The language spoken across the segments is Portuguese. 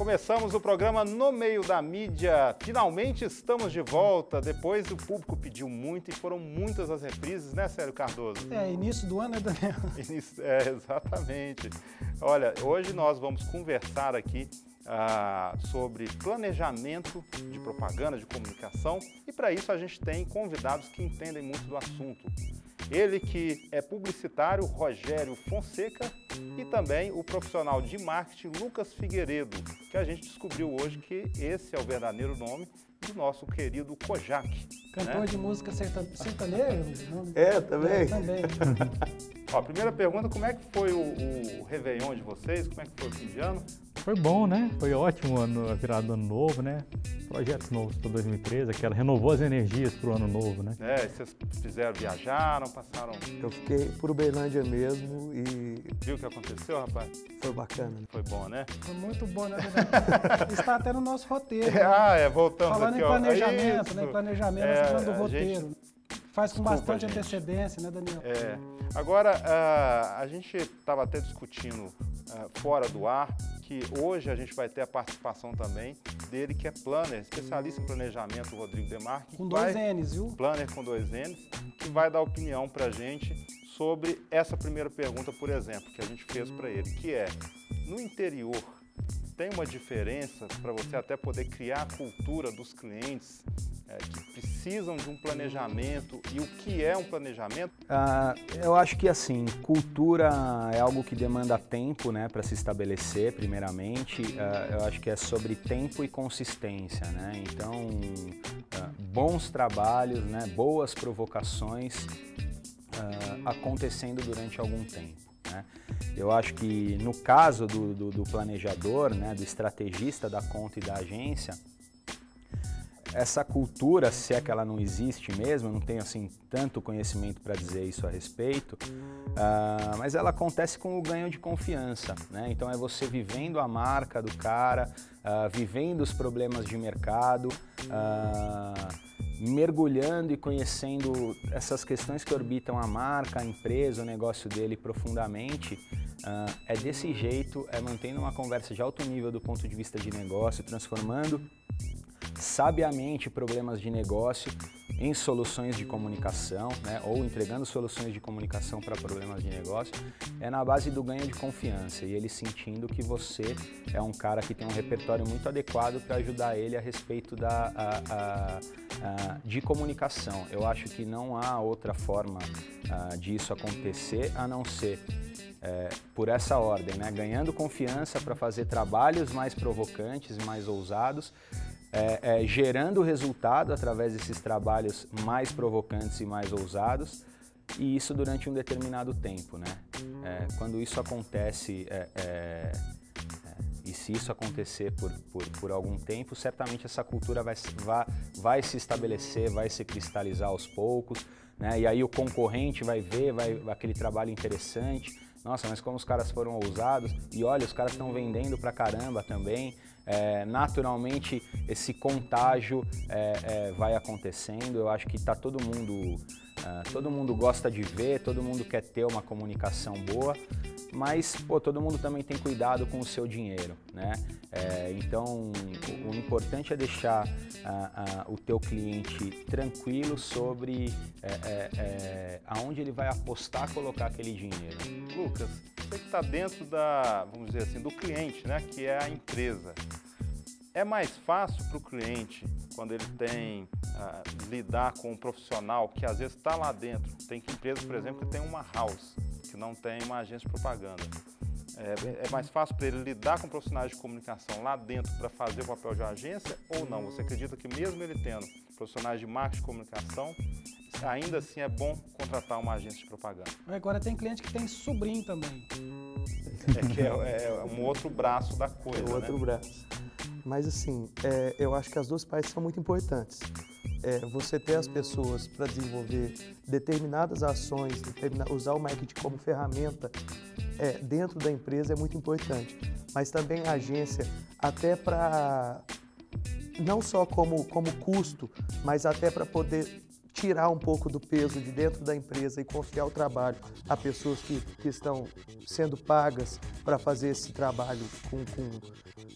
começamos o programa No Meio da Mídia. Finalmente estamos de volta. Depois o público pediu muito e foram muitas as reprises, né, Célio Cardoso? Início do ano, né, Daniel? Exatamente. Olha, hoje nós vamos conversar aqui sobre planejamento de propaganda, de comunicação, e para isso a gente tem convidados que entendem muito do assunto. Ele que é publicitário, Rogério Fonseca, e também o profissional de marketing, Lucas Figueiredo, que a gente descobriu hoje que esse é o verdadeiro nome do nosso querido Kojak. Cantor, né? De música sertaneja? Também. Também. Ó, primeira pergunta, como é que foi o Réveillon de vocês? Como é que foi o fim de ano? Foi bom, né? Foi ótimo a virada do ano novo, né? Projetos novos para 2013, renovou as energias para o ano novo, né? Vocês viajaram, passaram... Eu fiquei por Uberlândia mesmo e... Viu o que aconteceu, rapaz? Foi bacana. Foi bom, né? Foi muito bom, né? Está até no nosso roteiro. Voltamos falando aqui, em planejamento, ó. né? Em planejamento, nós falando do roteiro. Gente... Faz com bastante antecedência, né, Daniel? Agora, a gente estava até discutindo fora do ar que hoje a gente vai ter a participação também dele, que é planner, especialista em planejamento, o Rodrigo Demarque. Com dois N's, viu? Planner com 2 N's, que vai dar opinião para a gente sobre essa primeira pergunta, por exemplo, que a gente fez para ele, que é, no interior, tem uma diferença para você até poder criar a cultura dos clientes que precisam de um planejamento, e o que é um planejamento? Eu acho que assim, cultura é algo que demanda tempo, né, para se estabelecer, primeiramente. Eu acho que é sobre tempo e consistência, né? Então, bons trabalhos, né, boas provocações acontecendo durante algum tempo, né? Eu acho que no caso do planejador, né, do estrategista da conta e da agência, essa cultura, se é que ela não existe mesmo, eu não tenho assim tanto conhecimento para dizer isso a respeito, mas ela acontece com o ganho de confiança, né? Então é você vivendo a marca do cara, vivendo os problemas de mercado, mergulhando e conhecendo essas questões que orbitam a marca, a empresa, o negócio dele profundamente. É desse jeito, mantendo uma conversa de alto nível do ponto de vista de negócio, transformando sabiamente problemas de negócio em soluções de comunicação, né, ou entregando soluções de comunicação para problemas de negócio, é na base do ganho de confiança e ele sentindo que você é um cara que tem um repertório muito adequado para ajudar ele a respeito de comunicação. Eu acho que não há outra forma disso acontecer a não ser por essa ordem, né, ganhando confiança para fazer trabalhos mais provocantes e mais ousados, gerando resultado através desses trabalhos mais provocantes e mais ousados, e isso durante um determinado tempo, né? Quando isso acontece, e se isso acontecer por algum tempo, certamente essa cultura vai se estabelecer, vai se cristalizar aos poucos, né? E aí o concorrente vai ver aquele trabalho interessante. Nossa, mas como os caras foram ousados, e olha, os caras estão vendendo pra caramba também. Naturalmente esse contágio vai acontecendo. Eu acho que tá todo mundo gosta de ver, todo mundo quer ter uma comunicação boa, mas todo mundo também tem cuidado com o seu dinheiro, né? Então o importante é deixar o teu cliente tranquilo sobre aonde ele vai apostar, colocar aquele dinheiro. Lucas, você que está dentro vamos dizer assim, do cliente, né, que é a empresa, é mais fácil para o cliente, quando ele tem lidar com um profissional que às vezes está lá dentro? Tem empresas, por exemplo, que tem uma house, que não tem uma agência de propaganda. É mais fácil para ele lidar com profissionais de comunicação lá dentro para fazer o papel de agência ou não? Você acredita que mesmo ele tendo profissionais de marketing e comunicação, ainda assim é bom contratar uma agência de propaganda? Agora tem cliente que tem sobrinho também. É um outro braço da coisa, outro braço. Mas assim, eu acho que as duas partes são muito importantes. Você ter as pessoas para desenvolver determinadas ações, usar o marketing como ferramenta dentro da empresa é muito importante. Mas também a agência, até para, não só como custo, mas até para poder tirar um pouco do peso de dentro da empresa e confiar o trabalho a pessoas que estão sendo pagas para fazer esse trabalho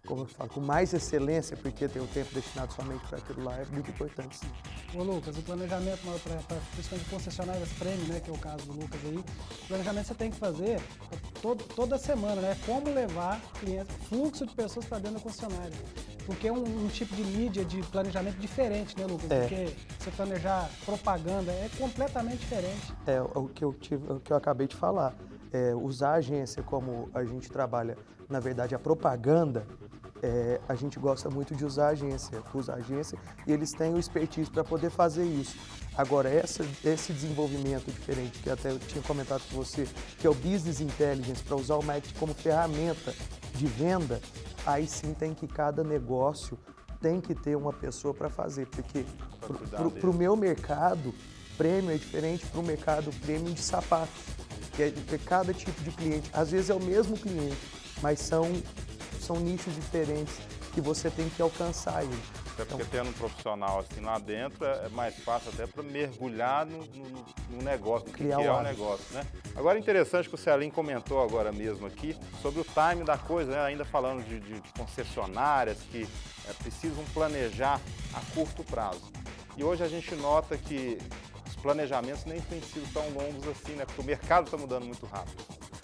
como eu falo, com mais excelência, porque tem o tempo destinado somente para aquilo lá, é muito importante, sim. Ô Lucas, o planejamento, principalmente concessionárias premium, né, que é o caso do Lucas aí, o planejamento você tem que fazer toda semana, né? Como levar clientes, fluxo de pessoas para dentro da concessionária. Porque é um tipo de mídia, de planejamento diferente, né, Lucas? Porque você planejar propaganda é completamente diferente. É o que eu acabei de falar. Usar a agência como a gente trabalha, na verdade, a propaganda, a gente gosta muito de usar a agência, e eles têm o expertise para poder fazer isso. Agora, esse desenvolvimento diferente, que até eu tinha comentado com você, que é o Business Intelligence, para usar o marketing como ferramenta de venda, aí sim tem que cada negócio tem que ter uma pessoa para fazer, porque para o meu mercado, premium é diferente para o mercado premium de sapatos, que é cada tipo de cliente, às vezes é o mesmo cliente, mas são nichos diferentes que você tem que alcançar ele. Até porque tendo um profissional assim lá dentro é mais fácil até para mergulhar no negócio, no que é o negócio, né? Agora interessante que o Celim comentou agora mesmo aqui sobre o time da coisa, né? Ainda falando de concessionárias que precisam planejar a curto prazo. E hoje a gente nota que os planejamentos nem têm sido tão longos assim, né? Porque o mercado está mudando muito rápido.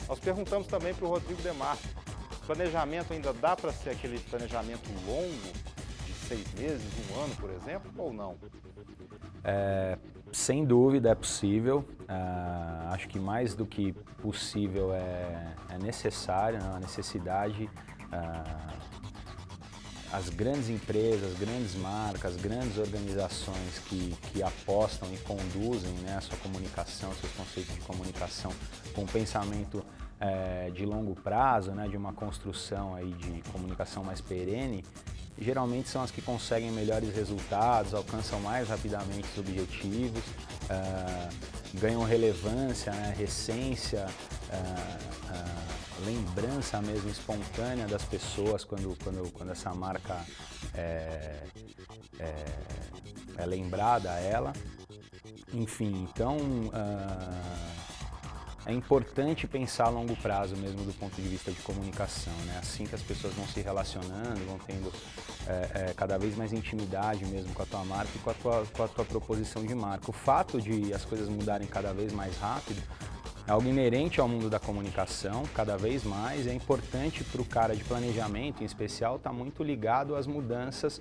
Nós perguntamos também para o Rodrigo Demarco, planejamento ainda dá para ser aquele planejamento longo, de 6 meses, 1 ano, por exemplo, ou não? Sem dúvida é possível. Acho que mais do que possível é necessário, né? A necessidade. As grandes empresas, grandes marcas, grandes organizações que apostam e conduzem, né, a sua comunicação, seus conceitos de comunicação com um pensamento de longo prazo, né, de uma construção aí de comunicação mais perene, geralmente são as que conseguem melhores resultados, alcançam mais rapidamente os objetivos, ganham relevância, né, recência, lembrança mesmo espontânea das pessoas quando essa marca é lembrada a ela. Enfim, então é importante pensar a longo prazo mesmo do ponto de vista de comunicação, né? Assim que as pessoas vão se relacionando, vão tendo cada vez mais intimidade mesmo com a tua marca e com a tua proposição de marca. O fato de as coisas mudarem cada vez mais rápido é algo inerente ao mundo da comunicação, cada vez mais. É importante para o cara de planejamento, em especial, estar muito ligado às mudanças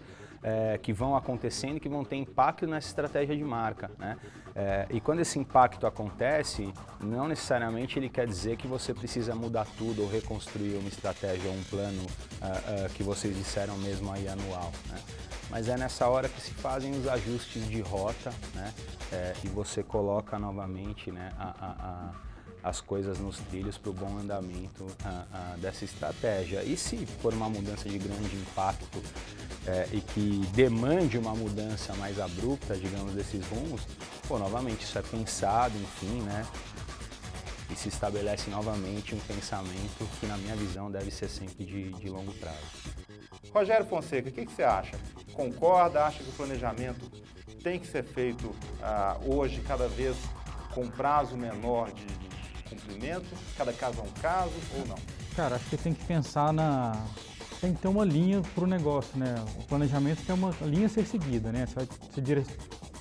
que vão acontecendo e que vão ter impacto nessa estratégia de marca, né? E quando esse impacto acontece, não necessariamente ele quer dizer que você precisa mudar tudo ou reconstruir uma estratégia ou um plano que vocês disseram mesmo aí anual, né? Mas é nessa hora que se fazem os ajustes de rota, né? E você coloca novamente, né, as coisas nos trilhos para o bom andamento dessa estratégia. E se for uma mudança de grande impacto e que demande uma mudança mais abrupta, digamos, desses rumos, novamente isso é pensado, enfim, né? E se estabelece novamente um pensamento que, na minha visão, deve ser sempre de longo prazo. Rogério Fonseca, o que você acha? Concorda? Acha que o planejamento tem que ser feito hoje, cada vez com prazo menor de cumprimento? Cada caso é um caso ou não? Cara, acho que tem que pensar tem que ter uma linha para o negócio, né? O planejamento tem uma linha a ser seguida, né? Você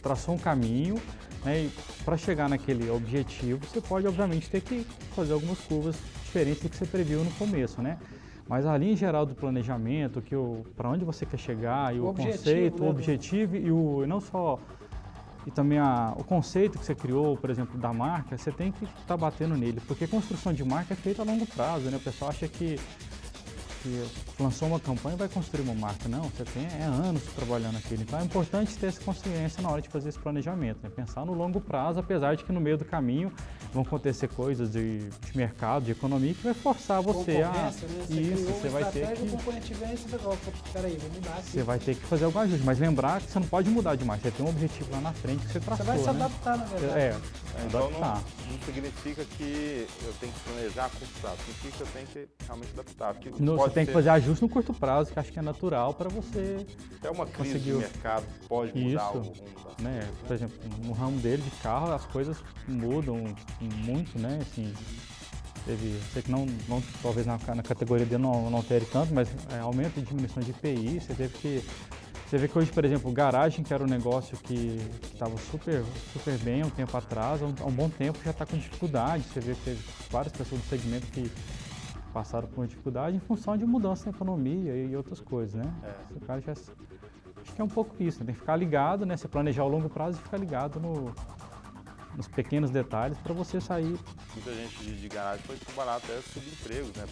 traçou um caminho, né? E para chegar naquele objetivo, você pode, obviamente, ter que fazer algumas curvas diferentes do que você previu no começo, né? Mas a linha geral do planejamento, para onde você quer chegar, e o conceito, né? O objetivo e não só... E também o conceito que você criou, por exemplo, da marca, você tem que estar batendo nele, porque a construção de marca é feita a longo prazo, né? O pessoal acha que lançou uma campanha e vai construir uma marca. Não, você tem anos trabalhando aquilo. Então é importante ter essa consciência na hora de fazer esse planejamento, né? Pensar no longo prazo, apesar de que no meio do caminho vão acontecer coisas de mercado, de economia, que vai forçar você a... Né? Isso, você vai ter que... Você vai ter que fazer algum ajuste, mas lembrar que você não pode mudar demais. Você tem um objetivo lá na frente que você traçou, você vai se né? adaptar, na verdade. Então não significa que eu tenho que planejar a curto prazo, significa que eu tenho que realmente adaptar. Você tem que fazer ajuste no curto prazo, que acho que é natural para você... Até uma crise de mercado pode mudar o rumo da né? Por exemplo, no ramo dele de carro, as coisas mudam muito, né? Assim, sei que talvez na categoria dele não altere tanto, mas aumento e diminuição de IPI, você vê que hoje, por exemplo, garagem, que era um negócio que estava super bem há um tempo atrás, há um bom tempo já está com dificuldade. Você vê que teve várias pessoas do segmento que passaram por dificuldade em função de mudança na economia e outras coisas, né? O cara já, acho que é um pouco isso, né? Tem que ficar ligado, né? Você planejar ao longo prazo e ficar ligado nos pequenos detalhes para você sair. Muita gente de garagem foi trabalhar até subempregos, né?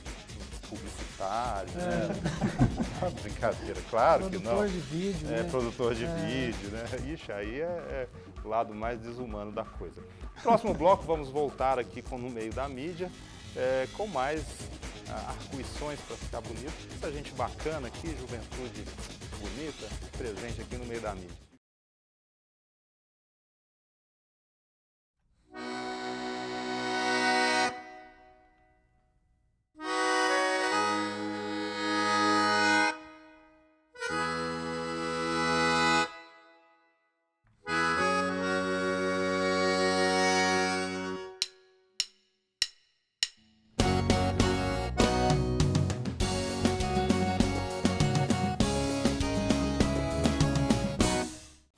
Publicitário, né? Brincadeira, claro que não. Produtor de vídeo, né? Produtor de vídeo, né? Ixi, aí é o lado mais desumano da coisa. Próximo bloco, vamos voltar aqui no meio da mídia, com mais arguições para ficar bonito. Essa gente bacana aqui, juventude bonita, presente aqui no meio da mídia.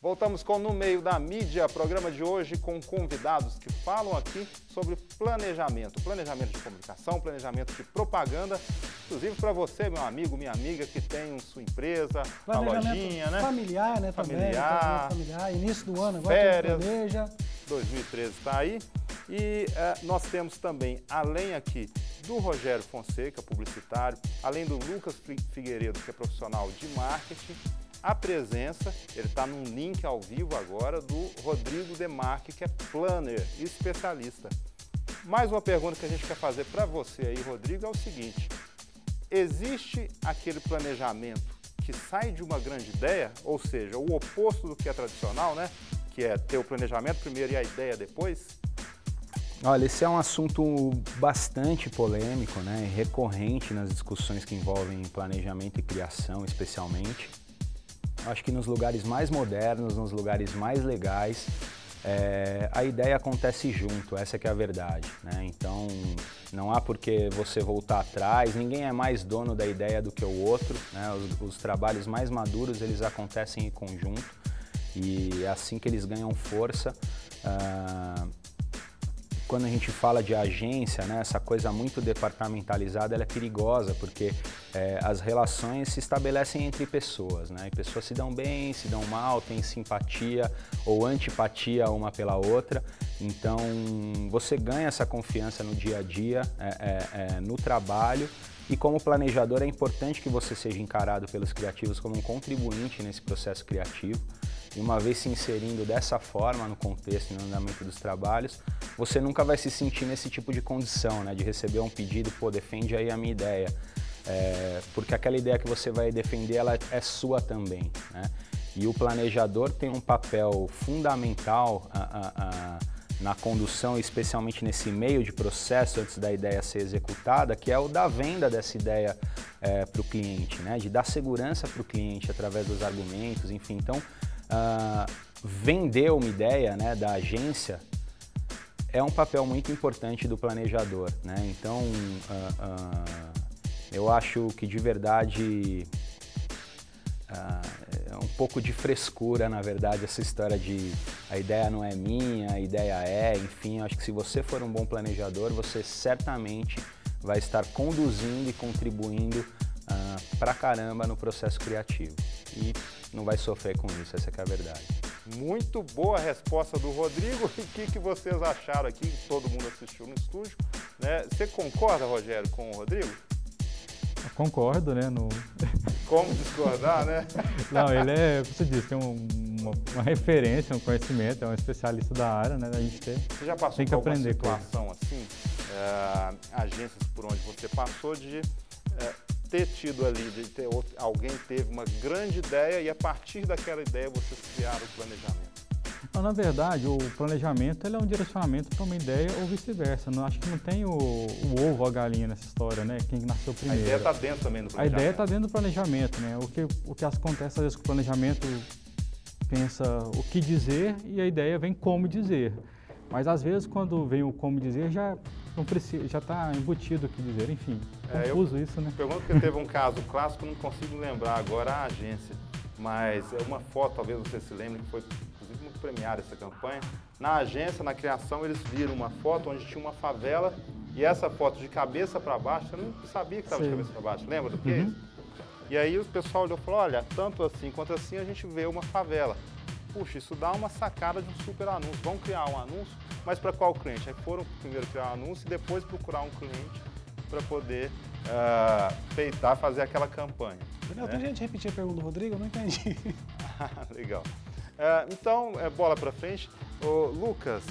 Voltamos com No Meio da Mídia, programa de hoje com convidados que falam aqui sobre planejamento de comunicação, planejamento de propaganda, inclusive para você, meu amigo, minha amiga, que tem sua empresa, uma lojinha, né? Familiar, né? Familiar, início do ano, agora férias, planeja. 2013 está aí. E nós temos também, além aqui do Rogério Fonseca, publicitário, além do Lucas Figueiredo, que é profissional de marketing, a presença, ele está num link ao vivo agora, do Rodrigo Demarque, que é planner e especialista. Mais uma pergunta que a gente quer fazer para você aí, Rodrigo, é o seguinte: existe aquele planejamento que sai de uma grande ideia, ou seja, o oposto do que é tradicional, né? Que é ter o planejamento primeiro e a ideia depois? Olha, esse é um assunto bastante polêmico, né? Recorrente nas discussões que envolvem planejamento e criação, especialmente. Acho que nos lugares mais modernos, nos lugares mais legais, a ideia acontece junto, essa que é a verdade, né? Então, não há por que você voltar atrás, ninguém é mais dono da ideia do que o outro, né? Os trabalhos mais maduros, eles acontecem em conjunto e é assim que eles ganham força. Quando a gente fala de agência, né, essa coisa muito departamentalizada, ela é perigosa, porque as relações se estabelecem entre pessoas, né, e pessoas se dão bem, se dão mal, têm simpatia ou antipatia uma pela outra. Então, você ganha essa confiança no dia a dia, no trabalho, e como planejador é importante que você seja encarado pelos criativos como um contribuinte nesse processo criativo. E uma vez se inserindo dessa forma no contexto e no andamento dos trabalhos, você nunca vai se sentir nesse tipo de condição, né? De receber um pedido, pô, defende aí a minha ideia. Porque aquela ideia que você vai defender, ela é sua também, né? E o planejador tem um papel fundamental na condução, especialmente nesse meio de processo antes da ideia ser executada, que é o da venda dessa ideia para o cliente, né? De dar segurança para o cliente através dos argumentos, enfim. Então, vender uma ideia, né, da agência é um papel muito importante do planejador, né? Então, eu acho que de verdade é um pouco de frescura, na verdade, essa história de a ideia não é minha, a ideia enfim, acho que se você for um bom planejador, você certamente vai estar conduzindo e contribuindo pra caramba no processo criativo e não vai sofrer com isso, essa que é a verdade. Muito boa a resposta do Rodrigo. E o que vocês acharam aqui? Todo mundo assistiu no estúdio, né? Você concorda, Rogério, com o Rodrigo? Eu concordo, né? Como discordar, né? Não, ele como você disse, tem uma referência, um conhecimento, é um especialista da área, né? A gente você já passou por alguma situação assim, agências por onde você passou, de ter tido ali, alguém teve uma grande ideia e a partir daquela ideia vocês criaram o planejamento? Não, na verdade, o planejamento ele é um direcionamento para uma ideia ou vice-versa. Acho que não tem o ovo ou a galinha nessa história, né? Quem nasceu primeiro. A ideia está dentro também do planejamento. A ideia está dentro do planejamento, né? O que acontece às vezes com o planejamento pensa o que dizer e a ideia vem como dizer. Mas às vezes quando vem o como dizer, já não precisa, já está embutido o que dizer, enfim, confuso isso, né? Pergunto porque teve um caso clássico, não consigo lembrar agora a agência, mas é uma foto, talvez você se lembre, que foi inclusive muito premiada essa campanha. Na agência, na criação, eles viram uma foto onde tinha uma favela e essa foto de cabeça para baixo, eu não sabia que estava de cabeça para baixo, lembra do que é isso? E aí o pessoal olhou e falou, olha, tanto assim quanto assim a gente vê uma favela. Puxa, isso dá uma sacada de um super anúncio. Vamos criar um anúncio, mas para qual cliente? Aí foram primeiro criar um anúncio e depois procurar um cliente para poder peitar, fazer aquela campanha. Daniel, tem gente repetir a pergunta do Rodrigo? Eu não entendi. Legal. Então, bola para frente. Ô, Lucas,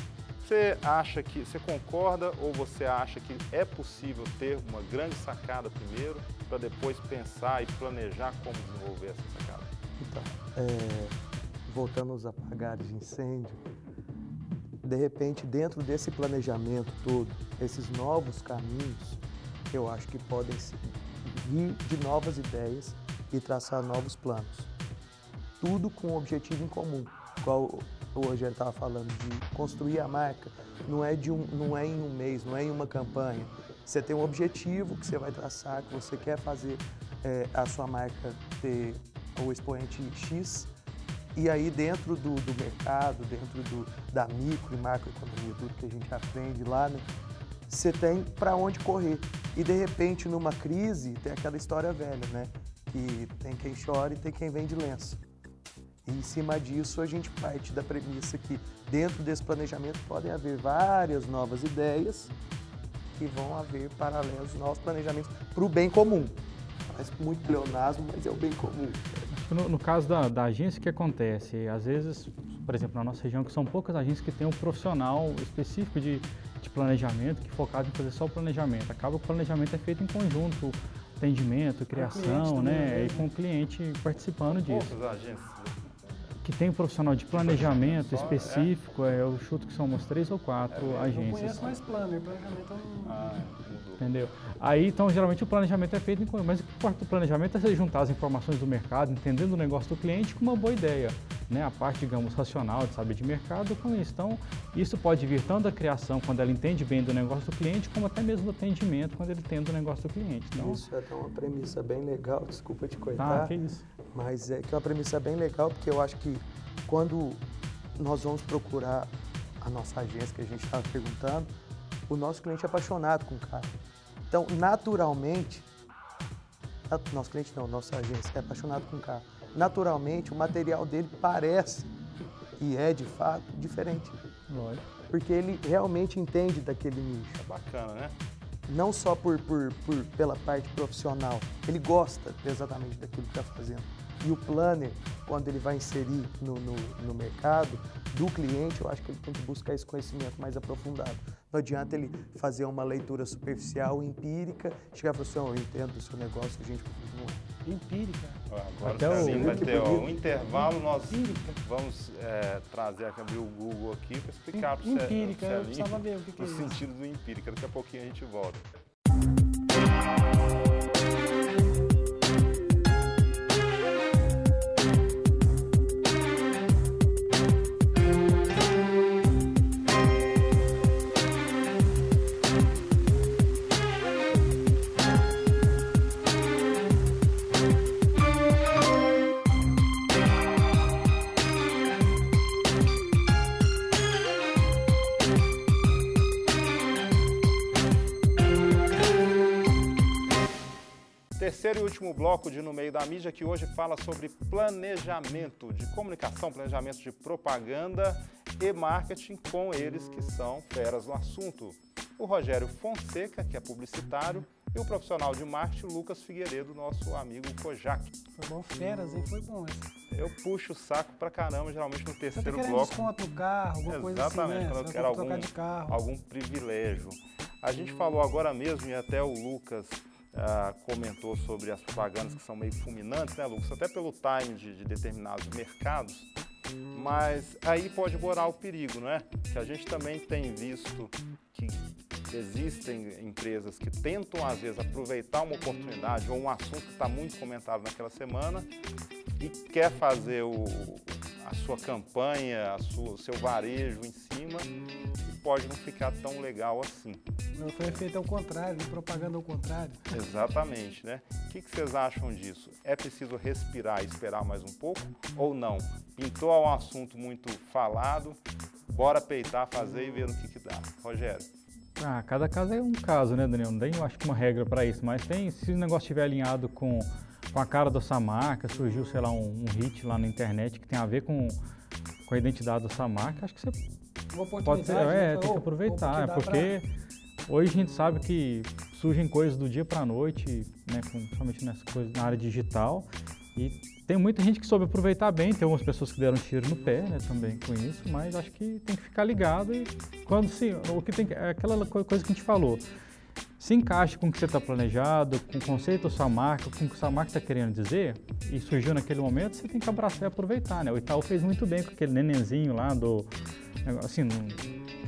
você concorda ou você acha que é possível ter uma grande sacada primeiro para depois pensar e planejar como desenvolver essa sacada? Então, voltando aos apagares de incêndio, de repente, dentro desse planejamento todo, esses novos caminhos, eu acho que podem vir de novas ideias e traçar novos planos. Tudo com um objetivo em comum, igual o Rogério estava falando, de construir a marca. Não é em um mês, não é em uma campanha. Você tem um objetivo que você vai traçar, que você quer fazer a sua marca ter o expoente X, e aí dentro do mercado, dentro da micro e macroeconomia, tudo que a gente aprende lá, né, você tem para onde correr. E de repente, numa crise, tem aquela história velha, né? Que tem quem chora e tem quem vende lenço. E em cima disso, a gente parte da premissa que dentro desse planejamento podem haver várias novas ideias que vão haver paralelos, novos planejamentos para o bem comum. Parece muito pleonasmo, mas é o bem comum. No caso da agência, o que acontece? Às vezes, por exemplo, na nossa região, que são poucas agências que têm um profissional específico de planejamento, que é focado em fazer só o planejamento. Acaba que o planejamento é feito em conjunto, atendimento, criação, né? E com o cliente participando disso. Poucas agências. Que tem um profissional de planejamento específico, eu chuto que são umas 3 ou 4 agências. Eu conheço mais planejamento não... Entendeu? Aí, então, geralmente o planejamento é feito em conjunto, mas o que importa do planejamento é você juntar as informações do mercado, entendendo o negócio do cliente com uma boa ideia, né? A parte, digamos, racional de saber de mercado com isso. Então, isso pode vir tanto da criação, quando ela entende bem do negócio do cliente, como até mesmo do atendimento, quando ele entende o negócio do cliente. Então, isso é até uma premissa bem legal, desculpa te cortar. Tá, que isso. Mas é que é uma premissa bem legal, porque eu acho que quando nós vamos procurar a nossa agência, que a gente estava perguntando, o nosso cliente é apaixonado com o cara. Então, naturalmente, nosso cliente não, nossa agência é apaixonado com o carro. Naturalmente, o material dele parece, e é de fato, diferente. Lógico. Porque ele realmente entende daquele nicho. É bacana, né? Não só pela parte profissional, ele gosta exatamente daquilo que está fazendo. E o planner, quando ele vai inserir no mercado do cliente, eu acho que ele tem que buscar esse conhecimento mais aprofundado. Não adianta ele fazer uma leitura superficial, empírica, chegar e falar assim, eu entendo do seu negócio, a gente continua. Empírica. Agora Até o Celinho vai ter um intervalo, nós Empírica. vamos abrir o Google aqui para explicar para o Empírica, eu Celinho precisava ver o que é o isso. sentido do empírica. Daqui a pouquinho a gente volta. Terceiro e último bloco de No Meio da Mídia, que hoje fala sobre planejamento de comunicação, planejamento de propaganda e marketing com eles que são feras no assunto. O Rogério Fonseca, que é publicitário, e o profissional de marketing, Lucas Figueiredo, nosso amigo Kojak. Foi bom, feras, hein? Foi bom esse. Eu puxo o saco pra caramba, geralmente no Você tá terceiro querendo bloco. desconto no carro, alguma coisa assim, Exatamente, né? quando eu Você quero vai trocar de carro. algum privilégio. A gente falou agora mesmo, e até o Lucas comentou sobre as propagandas que são meio fulminantes, né, Lucas? Até pelo time de determinados mercados, mas aí pode morar o perigo, não é? Que a gente também tem visto que existem empresas que tentam, às vezes, aproveitar uma oportunidade ou um assunto que está muito comentado naquela semana e quer fazer a a sua campanha, o seu varejo em cima, e pode não ficar tão legal assim. Foi feito ao contrário, propaganda ao contrário. Exatamente, né? O que vocês acham disso? É preciso respirar e esperar mais um pouco ou não? Pintou um assunto muito falado, bora peitar, fazer e ver no que dá. Rogério. Cada caso é um caso, né, Daniel? Não tem, eu acho que uma regra para isso, mas se o negócio estiver alinhado com a cara da sua marca, surgiu, sei lá, um hit lá na internet que tem a ver com a identidade da sua marca, acho que você pode ser, tem que aproveitar, porque hoje a gente sabe que surgem coisas do dia para a noite, né, principalmente nessa coisa na área digital, e tem muita gente que soube aproveitar bem, tem algumas pessoas que deram tiro no pé, né, também com isso, mas acho que tem que ficar ligado e quando é aquela coisa que a gente falou, se encaixa com o que você está planejado, com o conceito da sua marca, com o que a sua marca está querendo dizer, e surgiu naquele momento, você tem que abraçar e aproveitar, né? O Itaú fez muito bem com aquele nenenzinho lá assim,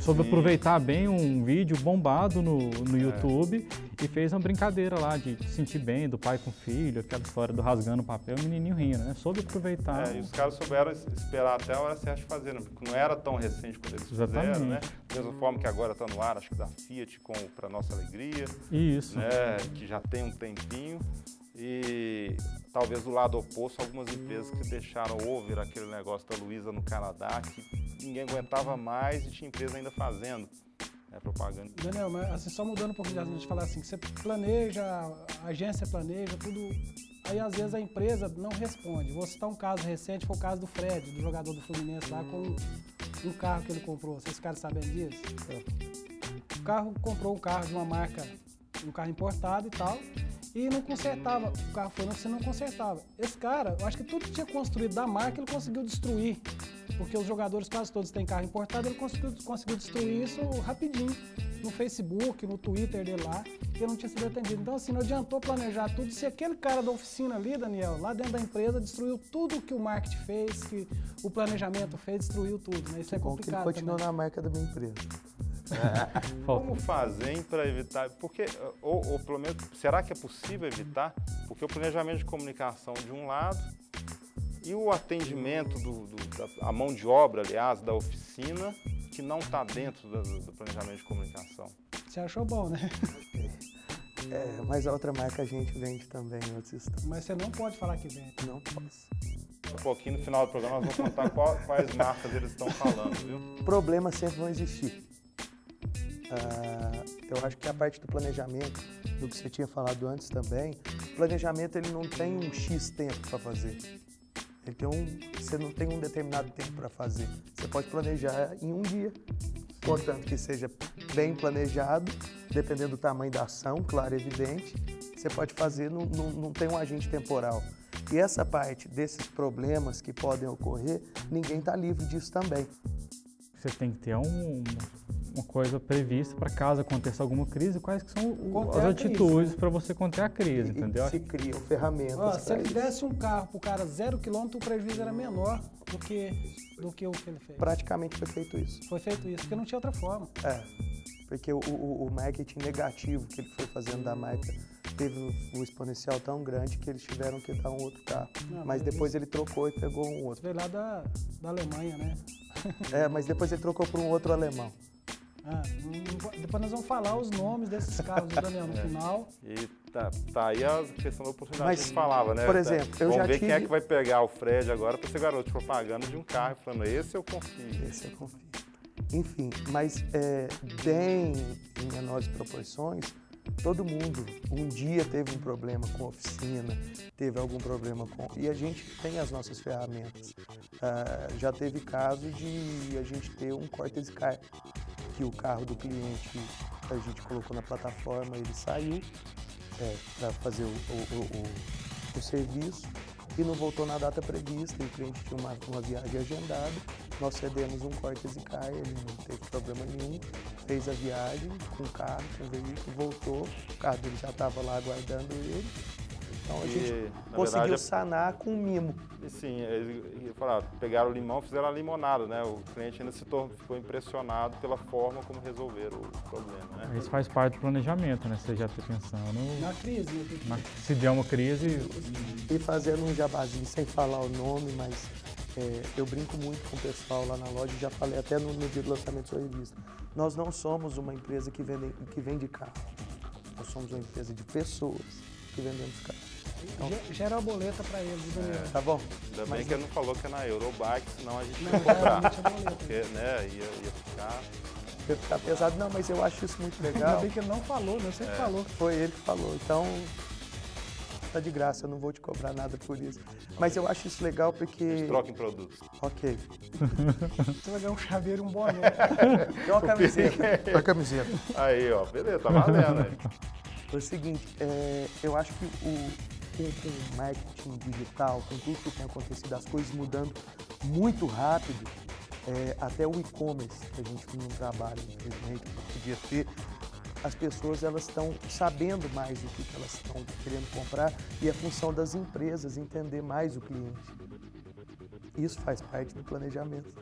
soube aproveitar bem um vídeo bombado no YouTube e fez uma brincadeira lá de se sentir bem do pai com o filho, aquela história do rasgando o papel, o menininho rindo, né? Soube aproveitar. E os caras souberam esperar até a hora certa de fazer, né? Porque não era tão recente quando eles fizeram, né? Da mesma forma que agora está no ar, acho que da Fiat para nossa alegria. Isso. Né? Que já tem um tempinho. E talvez do lado oposto, algumas empresas que deixaram over aquele negócio da Luiza no Canadá, que ninguém aguentava mais e tinha empresa ainda fazendo propaganda. Daniel, mas assim, só mudando um pouco de assunto, de falar assim, que você planeja, a agência planeja, tudo, aí às vezes a empresa não responde. Vou citar um caso recente, foi o caso do Fred, do jogador do Fluminense lá, com um carro que ele comprou. Vocês ficaram sabendo disso? Comprou um carro de uma marca, um carro importado e tal, e não consertava. O carro foi no não consertava. Esse cara, eu acho que tudo que tinha construído da marca, ele conseguiu destruir. Porque os jogadores quase todos têm carro importado, ele conseguiu destruir isso rapidinho. No Facebook, no Twitter dele lá, que ele não tinha sido atendido. Então assim, não adiantou planejar tudo. Se aquele cara da oficina ali, Daniel, lá dentro da empresa, destruiu tudo que o marketing fez, que o planejamento fez, destruiu tudo. Né? Isso é complicado. Que ele continuou na marca da minha empresa. Como fazem para evitar? Porque, ou pelo menos, será que é possível evitar? Porque o planejamento de comunicação de um lado e o atendimento, a mão de obra, aliás, da oficina, que não está dentro do planejamento de comunicação. Você achou bom, né? Mas a outra marca a gente vende também em outros estados. Mas você não pode falar que vende. Não posso. Um pouquinho no final do programa nós vamos contar quais marcas eles estão falando, viu? Problemas sempre vão existir. Eu acho que a parte do planejamento, do que você tinha falado antes também, o planejamento ele não tem um X tempo para fazer. Você não tem um determinado tempo para fazer. Você pode planejar em um dia, contanto que seja bem planejado, dependendo do tamanho da ação, claro e evidente. Você pode fazer, não tem um agente temporal. E essa parte desses problemas que podem ocorrer, ninguém está livre disso também. Você tem que ter uma coisa prevista para caso aconteça alguma crise, quais que são as atitudes para você conter a crise, entendeu? Se criam ferramentas. Se ele desse um carro para o cara 0 km, o prejuízo era menor do que o que ele fez. Praticamente foi feito isso. Foi feito isso, porque não tinha outra forma. Porque o marketing negativo que ele foi fazendo da marca teve um exponencial tão grande que eles tiveram que dar um outro carro. Mas depois ele trocou e pegou um outro. Veio lá da Alemanha, né? Mas depois ele trocou por um outro alemão. Depois nós vamos falar os nomes desses carros do Daniel no final. E tá aí a questão da oportunidade que a gente falava, né? Por exemplo, eu já vamos ver tive... quem é que vai pegar o Fred agora para ser garoto de propaganda de um carro, falando, esse eu confio. Esse eu confio. Enfim, mas bem em menores proporções, todo mundo um dia teve um problema com a oficina, teve algum problema com... E a gente tem as nossas ferramentas. Já teve caso de a gente ter um Cortez Car, que o carro do cliente a gente colocou na plataforma, ele saiu para fazer o serviço e não voltou na data prevista, e o cliente tinha uma viagem agendada, nós cedemos um Cortez Car, ele não teve problema nenhum, fez a viagem com o carro, com o veículo, voltou, o carro dele já estava lá aguardando ele, então a gente conseguiu sanar com um mimo. E sim, eles falaram, pegaram o limão, fizeram a limonada, né? O cliente ainda ficou impressionado pela forma como resolveram o problema, né? Isso faz parte do planejamento, né? Você já está pensando... Na crise. Se der uma crise... E fazendo um jabazinho, sem falar o nome, mas eu brinco muito com o pessoal lá na loja, já falei até no dia do lançamento da sua revista. Nós não somos uma empresa que vende carro. Nós somos uma empresa de pessoas que vendemos carro. Então, gera uma boleta para eles, Daniel. tá bom? Ainda bem que ele não falou que é na Eurobike, senão a gente ia Não, cobrar. geralmente é boleta. Porque, né, ia ficar... Ia ficar pesado. Não, mas eu acho isso muito Ainda legal. bem que ele não falou, né? Você que falou. Foi ele que falou. Então, tá de graça, eu não vou te cobrar nada por isso. Mas eu acho isso legal A porque... gente troca em produtos. Ok. Você vai ganhar um chaveiro e um boné. Tem uma camiseta. Uma camiseta. Aí, ó, beleza, tá valendo aí. É o seguinte, eu acho que com o marketing digital, com tudo que tem acontecido, as coisas mudando muito rápido, até o e-commerce, que a gente não trabalha, infelizmente, podia ter, as pessoas elas estão sabendo mais o que elas estão querendo comprar e a função das empresas entender mais o cliente. Isso faz parte do planejamento.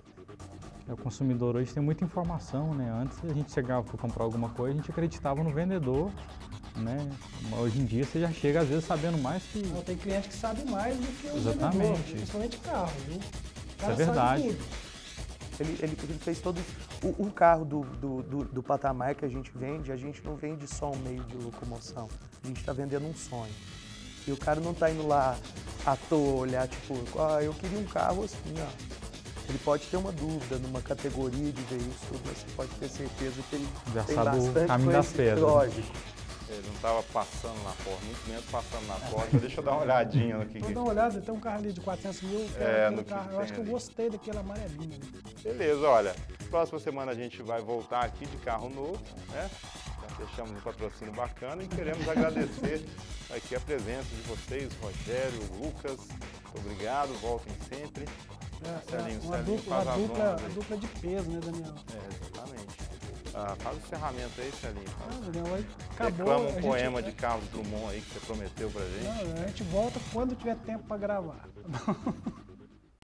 O consumidor hoje tem muita informação, né? Antes a gente chegava para comprar alguma coisa, a gente acreditava no vendedor, né? Hoje em dia você já chega às vezes sabendo mais que... Não, tem cliente que sabe mais do que o Exatamente. vendedor, principalmente carro, viu? O cara é verdade. sabe tudo. Ele fez todo o carro do patamar que a gente não vende só um meio de locomoção, a gente está vendendo um sonho. E o cara não está indo lá à toa olhar, tipo, eu queria um carro assim, não. Ele pode ter uma dúvida numa categoria de veículos, mas você pode ter certeza que ele Já tem sabe o bastante caminho das pedras. lógico. Ele não estava passando na porta, muito menos passando na porta. Deixa eu dar uma olhadinha no que... Vou dar uma olhada, tem um carro ali de 400 mil, no que carro. Eu tem acho que eu ali. gostei daquele amarelinho. Beleza, olha, próxima semana a gente vai voltar aqui de carro novo, né? Já fechamos um patrocínio bacana e queremos agradecer aqui a presença de vocês, Rogério, Lucas. Muito obrigado, voltem sempre. Celinho, Uma Celinho faz as honras aí. dupla de peso, né, Daniel? Exatamente. Faz o encerramento aí, Celinho. Daniel, aí acabou. Reclama a um gente- poema de Carlos Drummond aí que você prometeu pra gente. Não, a gente volta quando tiver tempo para gravar. Tá bom?